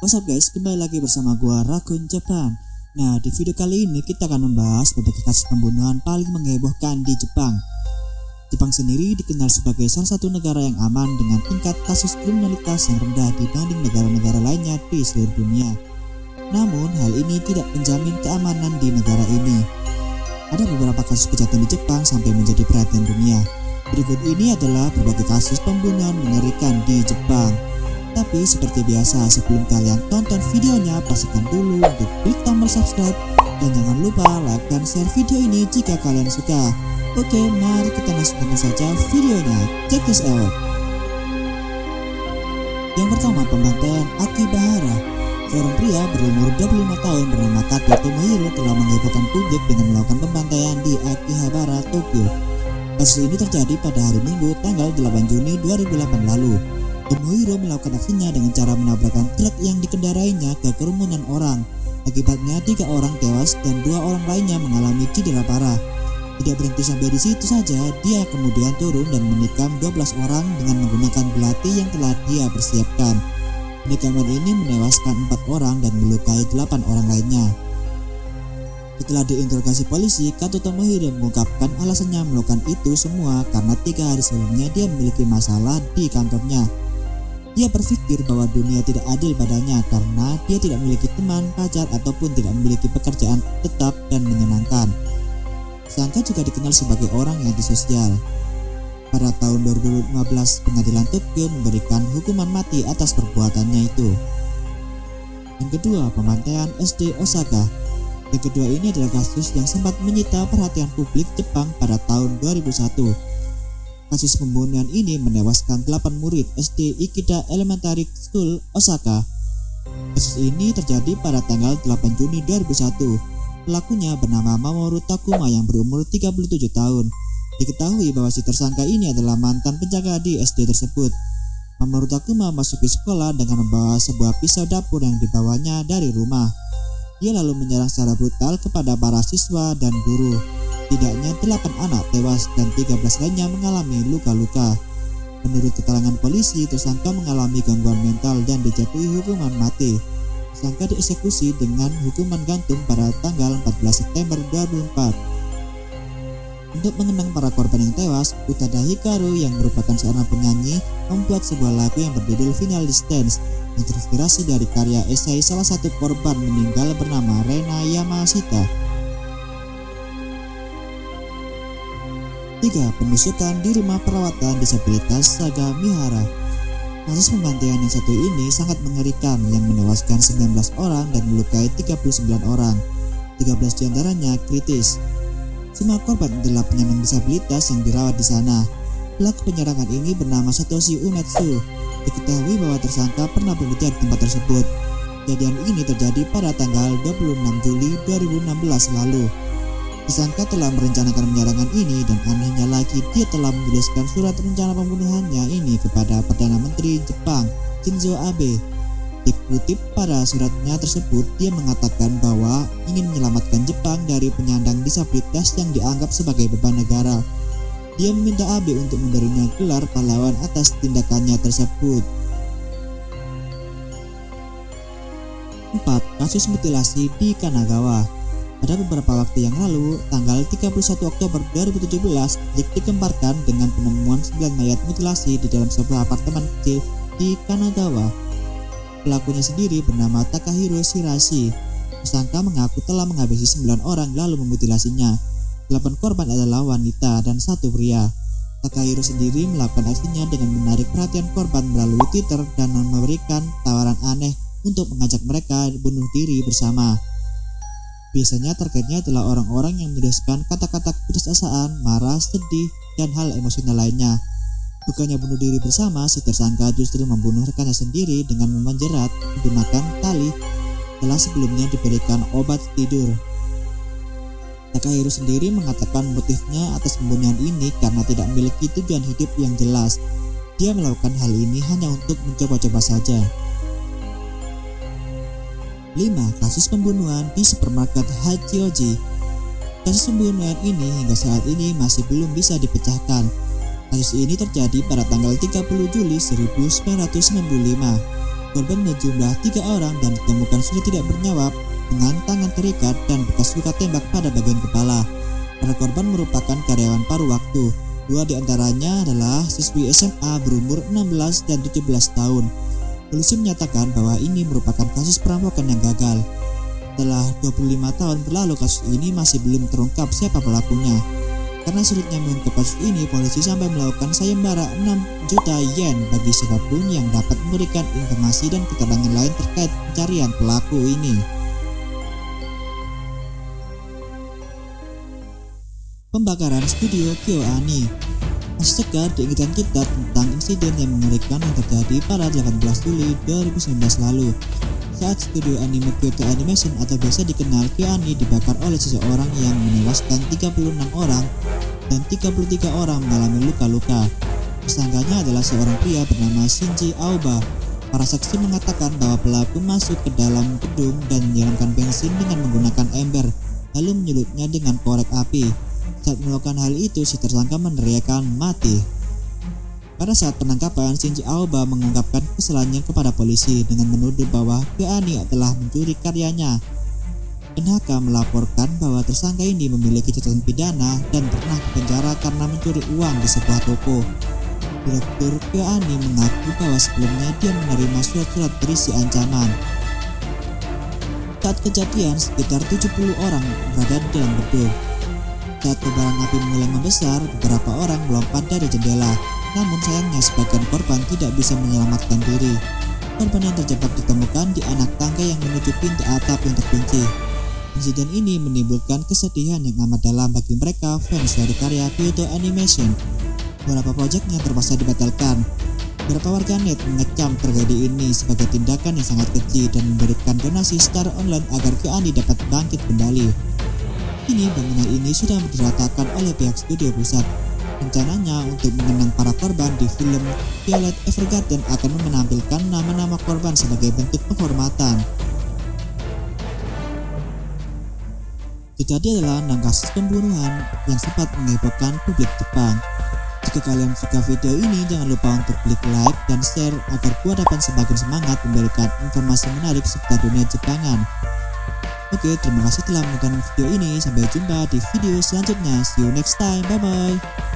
What's up guys, kembali lagi bersama gua Rakun Jepang. Nah, di video kali ini kita akan membahas berbagai kasus pembunuhan paling menghebohkan di Jepang. Jepang sendiri dikenal sebagai salah satu negara yang aman dengan tingkat kasus kriminalitas yang rendah dibanding negara-negara lainnya di seluruh dunia. Namun, hal ini tidak menjamin keamanan di negara ini. Ada beberapa kasus kejahatan di Jepang sampai menjadi perhatian dunia. Berikut ini adalah berbagai kasus pembunuhan mengerikan di Jepang. Tapi seperti biasa, sebelum kalian tonton videonya, pastikan dulu untuk klik tombol subscribe dan jangan lupa like dan share video ini jika kalian suka. Oke, mari kita masukkan saja videonya. Check this out. Yang pertama, pembantaian Akibahara. Seorang pria berumur 25 tahun bernama Kato Tomohiro telah menghebohkan publik dengan melakukan pembantaian di Akihabara, Tokyo. Kasus ini terjadi pada hari Minggu tanggal 8 Juni 2008 lalu. Tomohiro melakukan aksinya dengan cara menabrakkan truk yang dikendarainya ke kerumunan orang. Akibatnya 3 orang tewas dan 2 orang lainnya mengalami cedera parah. Tidak berhenti sampai di situ saja, dia kemudian turun dan menikam 12 orang dengan menggunakan belati yang telah dia persiapkan. Penikaman ini menewaskan 4 orang dan melukai 8 orang lainnya. Setelah diinterogasi polisi, Kato Tomohiro mengungkapkan alasannya melakukan itu semua karena 3 hari sebelumnya dia memiliki masalah di kantornya. Dia berpikir bahwa dunia tidak adil padanya karena dia tidak memiliki teman, pacar, ataupun tidak memiliki pekerjaan tetap dan menyenangkan. Tersangka juga dikenal sebagai orang yang antisosial. Pada tahun 2015, pengadilan Tokyo memberikan hukuman mati atas perbuatannya itu. Yang kedua, pembantaian SD Osaka. Yang kedua ini adalah kasus yang sempat menyita perhatian publik Jepang pada tahun 2001. Kasus pembunuhan ini menewaskan 8 murid SD Ikeda Elementary School, Osaka. Kasus ini terjadi pada tanggal 8 Juni 2001. Pelakunya bernama Mamoru Takuma yang berumur 37 tahun. Diketahui bahwa si tersangka ini adalah mantan penjaga di SD tersebut. Mamoru Takuma masuki sekolah dengan membawa sebuah pisau dapur yang dibawanya dari rumah. Dia lalu menyerang secara brutal kepada para siswa dan guru. Tidaknya 8 anak tewas dan 13 lainnya mengalami luka-luka. Menurut keterangan polisi, tersangka mengalami gangguan mental dan dijatuhi hukuman mati. Tersangka dieksekusi dengan hukuman gantung pada tanggal 14 September 2004. Untuk mengenang para korban yang tewas, Utada Hikaru yang merupakan seorang penyanyi membuat sebuah lagu yang berjudul Final Distance yang terinspirasi dari karya esai salah satu korban meninggal bernama Rena Yamashita. 3. Penusukan di rumah perawatan disabilitas Saga Mihara. Kasus pembantaian yang satu ini sangat mengerikan yang menewaskan 19 orang dan melukai 39 orang. 13 diantaranya kritis. Semua korban adalah penyandang disabilitas yang dirawat di sana. Pelaku penyerangan ini bernama Satoshi Umetsu. Diketahui bahwa tersangka pernah bekerja di tempat tersebut. Kejadian ini terjadi pada tanggal 26 Juli 2016 lalu. Tersangka telah merencanakan penyerangan ini dan anehnya lagi dia telah menuliskan surat rencana pembunuhannya ini kepada Perdana Menteri Jepang Shinzo Abe. Dikutip pada suratnya tersebut, dia mengatakan bahwa ingin menyelamatkan Jepang dari penyandang disabilitas yang dianggap sebagai beban negara. Dia meminta Abe untuk memberinya gelar pahlawan atas tindakannya tersebut. 4. Kasus mutilasi di Kanagawa. Pada beberapa waktu yang lalu, tanggal 31 Oktober 2017, dikemparkan dengan penemuan 9 mayat mutilasi di dalam sebuah apartemen kecil di Kanagawa. Pelakunya sendiri bernama Takahiro Shirashi. Tersangka mengaku telah menghabisi 9 orang lalu memutilasinya. 8 korban adalah wanita dan 1 pria. Takahiro sendiri melakukan aksinya dengan menarik perhatian korban melalui Twitter dan memberikan tawaran aneh untuk mengajak mereka bunuh diri bersama. Biasanya targetnya adalah orang-orang yang menuliskan kata-kata putusasaan, marah, sedih, dan hal emosional lainnya. Bukannya bunuh diri bersama, si tersangka justru membunuh rekannya sendiri dengan menjerat menggunakan tali setelah sebelumnya diberikan obat tidur. Takahiro sendiri mengatakan motifnya atas pembunuhan ini karena tidak memiliki tujuan hidup yang jelas. Dia melakukan hal ini hanya untuk mencoba-coba saja. 5. Kasus pembunuhan di supermarket Hachioji. Kasus pembunuhan ini hingga saat ini masih belum bisa dipecahkan. Kasus ini terjadi pada tanggal 30 Juli 1995. Korban berjumlah 3 orang dan ditemukan sudah tidak bernyawa dengan tangan terikat dan bekas luka tembak pada bagian kepala. Para korban merupakan karyawan paruh waktu. 2 diantaranya adalah siswi SMA berumur 16 dan 17 tahun. Polisi menyatakan bahwa ini merupakan kasus perampokan yang gagal. Setelah 25 tahun berlalu, kasus ini masih belum terungkap siapa pelakunya. Karena sulitnya mengungkap kasus ini, polisi sampai melakukan sayembara 6 juta yen bagi siapapun yang dapat memberikan informasi dan keterangan lain terkait pencarian pelaku ini. Pembakaran studio KyoAni. Masih segar diingatan kita tentang insiden yang mengerikan yang terjadi pada 18 Juli 2019 lalu. Saat studio anime Kyoto Animation atau biasa dikenal KyoAni dibakar oleh seseorang yang menewaskan 36 orang dan 33 orang mengalami luka-luka. Tersangkanya adalah seorang pria bernama Shinji Aoba. Para saksi mengatakan bahwa pelaku masuk ke dalam gedung dan menyiramkan bensin dengan menggunakan ember, lalu menyulutnya dengan korek api. Saat melakukan hal itu, si tersangka meneriakkan mati. Pada saat penangkapan, Shinji Aoba mengungkapkan kesalahannya kepada polisi dengan menuduh bahwa KyoAni telah mencuri karyanya. NHK melaporkan bahwa tersangka ini memiliki catatan pidana dan pernah dipenjara karena mencuri uang di sebuah toko. Direktur KyoAni mengaku bahwa sebelumnya dia menerima surat-surat berisi ancaman. Saat kejadian, sekitar 70 orang berada di dalam gedung. Saat kobaran api mulai membesar, beberapa orang melompat dari jendela. Namun sayangnya sebagian korban tidak bisa menyelamatkan diri. Korban yang terjebak ditemukan di anak tangga yang menuju pintu atap yang terkunci. Insiden ini menimbulkan kesedihan yang amat dalam bagi mereka fans dari karya Kyoto Animation. Beberapa proyeknya terpaksa dibatalkan. Beberapa warganet mengecam tragedi ini sebagai tindakan yang sangat keji dan memberikan donasi secara online agar KyoAni dapat bangkit kembali. Kini bangunan ini sudah diratakan oleh pihak studio pusat. Rencananya untuk mengenang para korban di film Violet Evergarden akan menampilkan nama-nama korban sebagai bentuk penghormatan. Itu tadi adalah 6 kasus pembunuhan yang sempat menghebohkan publik Jepang. Jika kalian suka video ini, jangan lupa untuk klik like dan share agar gua dapat semakin semangat memberikan informasi menarik seputar dunia Jepangan. Oke, terima kasih telah menonton video ini. Sampai jumpa di video selanjutnya. See you next time. Bye bye.